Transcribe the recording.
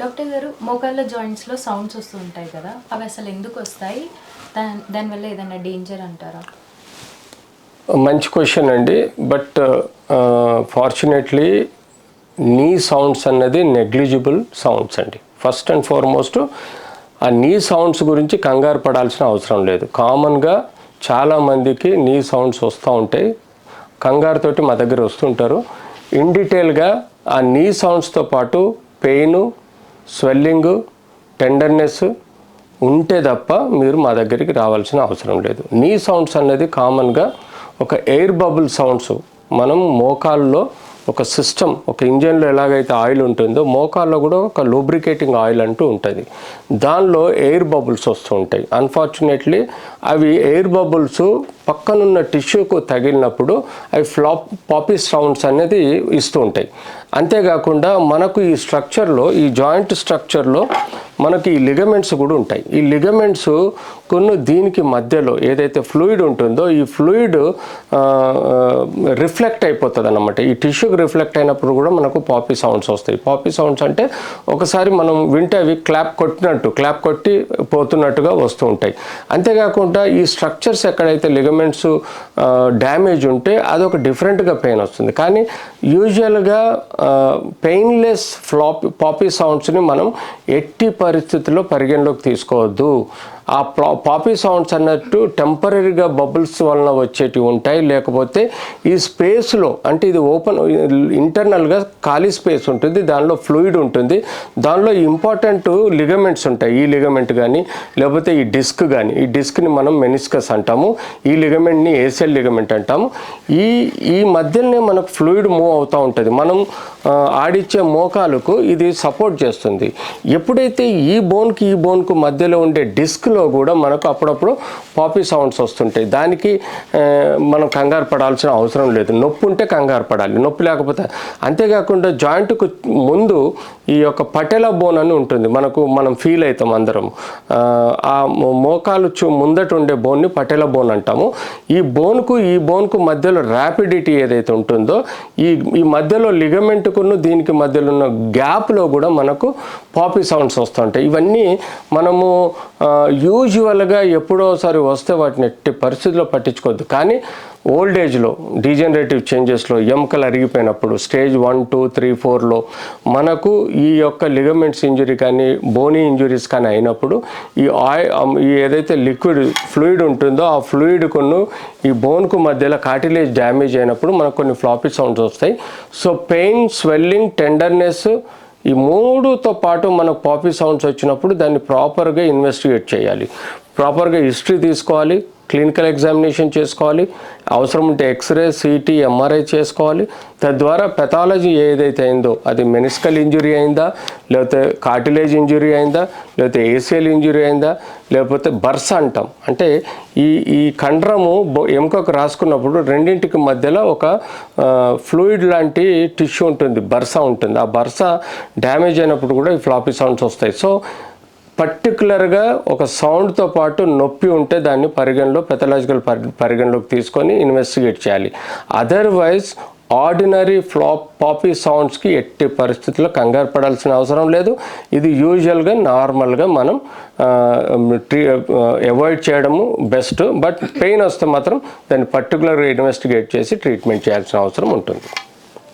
Doctor గారు, మోకాళ్ళ జాయింట్స్లో sounds వస్తూ ఉంటాయి కదా, అవి అసలు ఎందుకు వస్తాయి? దానివల్ల ఏదైనా డేంజర్ అంటారా? మంచి క్వశ్చన్ అండి. బట్ ఫార్చునేట్లీ నీ సౌండ్స్ అన్నది నెగ్లిజిబుల్ సౌండ్స్ అండి. ఫస్ట్ అండ్ ఫార్మోస్ట్ ఆ నీ సౌండ్స్ గురించి కంగారు పడాల్సిన అవసరం లేదు. కామన్గా చాలామందికి నీ సౌండ్స్ వస్తూ ఉంటాయి, కంగారుతోటి మా దగ్గర వస్తుంటారు. ఇన్ డీటెయిల్గా ఆ నీ సౌండ్స్తో పాటు పెయిన్, స్వెల్లింగ్, టెండర్నెస్ ఉంటే తప్ప మీరు మా దగ్గరికి రావాల్సిన అవసరం లేదు. నీ సౌండ్స్ అనేది కామన్గా ఒక ఎయిర్ బబుల్ సౌండ్స్. మనం మోకాల్లో ఒక సిస్టమ్, ఒక ఇంజన్లో ఎలాగైతే ఆయిల్ ఉంటుందో మోకాల్లో కూడా ఒక లూబ్రికేటింగ్ ఆయిల్ అంటూ ఉంటుంది. దానిలో ఎయిర్ బబుల్స్ వస్తూ ఉంటాయి. అన్ఫార్చునేట్లీ అవి ఎయిర్ బబుల్స్ పక్కనున్న టిష్యూకు తగిలినప్పుడు అవి పాపీ సౌండ్స్ అనేది ఇస్తూ ఉంటాయి. అంతేకాకుండా మనకు ఈ స్ట్రక్చర్లో, ఈ జాయింట్ స్ట్రక్చర్లో మనకి ఈ లిగమెంట్స్ కూడా ఉంటాయి. ఈ లిగమెంట్స్ కొన్ని దీనికి మధ్యలో ఏదైతే ఫ్లూయిడ్ ఉంటుందో ఈ ఫ్లూయిడ్ రిఫ్లెక్ట్ అయిపోతుంది అన్నమాట. ఈ టిష్యూకి రిఫ్లెక్ట్ అయినప్పుడు కూడా మనకు పాపీ సౌండ్స్ వస్తాయి. పాపీ సౌండ్స్ అంటే ఒకసారి మనం వింటే అవి క్లాప్ కొట్టి పోతున్నట్టుగా వస్తూ ఉంటాయి. అంతేకాకుండా ఈ స్ట్రక్చర్స్ ఎక్కడైతే లిగమెంట్స్ డ్యామేజ్ ఉంటే అదొక డిఫరెంట్గా పెయిన్ వస్తుంది. కానీ యూజువల్గా పెయిన్లెస్ పాపీ సౌండ్స్ని మనం ఎట్టి పరిస్థితుల్లో పరిగణలోకి తీసుకోవద్దు. ఆ పాపీ సౌండ్స్ అన్నట్టు టెంపరీగా బబుల్స్ వలన వచ్చేటివి ఉంటాయి. లేకపోతే ఈ స్పేస్లో, అంటే ఇది ఓపెన్ ఇంటర్నల్గా ఖాళీ స్పేస్ ఉంటుంది, దానిలో ఫ్లూయిడ్ ఉంటుంది, దానిలో ఇంపార్టెంట్ లిగమెంట్స్ ఉంటాయి. ఈ లిగమెంట్ కానీ లేకపోతే ఈ డిస్క్ కానీ, ఈ డిస్క్ని మనం మెనిస్కస్ అంటాము, ఈ లిగమెంట్ని ఏసియల్ లిగమెంట్ అంటాము. ఈ మధ్యలోనే మనకు ఫ్లూయిడ్ మూవ్ అవుతూ ఉంటుంది. మనం ఆడిచ్చే మోకాలకు ఇది సపోర్ట్ చేస్తుంది. ఎప్పుడైతే ఈ బోన్కు మధ్యలో ఉండే డిస్క్లో కూడా మనకు అప్పుడప్పుడు పాపీ సౌండ్స్ వస్తుంటాయి. దానికి మనం కంగారు పడాల్సిన అవసరం లేదు. నొప్పి ఉంటే కంగారు పడాలి, నొప్పి లేకపోతే. అంతేకాకుండా జాయింట్కు ముందు ఈ యొక్క పటెలా బోన్ అని ఉంటుంది, మనం ఫీల్ అవుతాం అందరం. ఆ మోకాలు ముందట ఉండే బోన్ని పటెలా బోన్ అంటాము. ఈ బోన్కు మధ్యలో ర్యాపిడిటీ ఏదైతే ఉంటుందో ఈ మధ్యలో లిగమెంట్కును దీనికి మధ్యలో ఉన్న గ్యాప్లో కూడా మనకు పాపీ సౌండ్స్ వస్తుంటాయి. ఇవన్నీ మనము యూజువల్గా ఎప్పుడోసారి వస్తే వాటిని ఎట్టి పరిస్థితుల్లో పట్టించుకోవద్దు. కానీ ఓల్డ్ ఏజ్లో డీజనరేటివ్ చేంజెస్లో ఎముకలు అరిగిపోయినప్పుడు స్టేజ్ 1, 2, 3, 4లో మనకు ఈ యొక్క లిగమెంట్స్ ఇంజురీ కానీ బోనీ ఇంజురీస్ కానీ అయినప్పుడు ఈ ఏదైతే లిక్విడ్ ఫ్లూయిడ్ ఉంటుందో ఆ ఫ్లూయిడ్కును ఈ బోన్కు మధ్యలో కార్టిలేజ్ డ్యామేజ్ అయినప్పుడు మనకు కొన్ని ఫ్లాపీ సౌండ్స్ వస్తాయి. సో పెయిన్, స్వెల్లింగ్, టెండర్నెస్ ఈ మూడుతో పాటు మనకు పాపీ సౌండ్స్ వచ్చినప్పుడు దాన్ని ప్రాపర్గా ఇన్వెస్టిగేట్ చేయాలి. ప్రాపర్గా హిస్టరీ తీసుకోవాలి, క్లినికల్ ఎగ్జామినేషన్ చేసుకోవాలి, అవసరం ఉంటే ఎక్స్రే, సిటీ, ఎంఆర్ఐ చేసుకోవాలి. తద్వారా పెథాలజీ ఏదైతే అయిందో అది మెనిస్కల్ ఇంజురీ అయిందా, లేకపోతే కార్టిలేజ్ ఇంజురీ అయిందా, లేకపోతే ఏసియల్ ఇంజురీ అయిందా, లేకపోతే బర్స అంటాం. అంటే ఈ కండరము ఎముకకు రాసుకున్నప్పుడు రెండింటికి మధ్యలో ఒక ఫ్లూయిడ్ లాంటి టిష్యూ ఉంటుంది, బర్స ఉంటుంది. ఆ బర్స డ్యామేజ్ అయినప్పుడు కూడా ఈ ఫ్లాపీ సౌండ్స్ వస్తాయి. సో పర్టికులర్గా ఒక సౌండ్తో పాటు నొప్పి ఉంటే దాన్ని పెథలాజికల్ పరిగణలోకి తీసుకొని ఇన్వెస్టిగేట్ చేయాలి. అదర్వైజ్ ఆర్డినరీ పాపీ సౌండ్స్కి ఎట్టి పరిస్థితుల్లో కంగారు పడాల్సిన అవసరం లేదు. ఇది యూజువల్గా నార్మల్గా మనం అవాయిడ్ చేయడము బెస్ట్. బట్ పెయిన్ వస్తే మాత్రం దాన్ని పర్టికులర్గా ఇన్వెస్టిగేట్ చేసి ట్రీట్మెంట్ చేయాల్సిన అవసరం ఉంటుంది.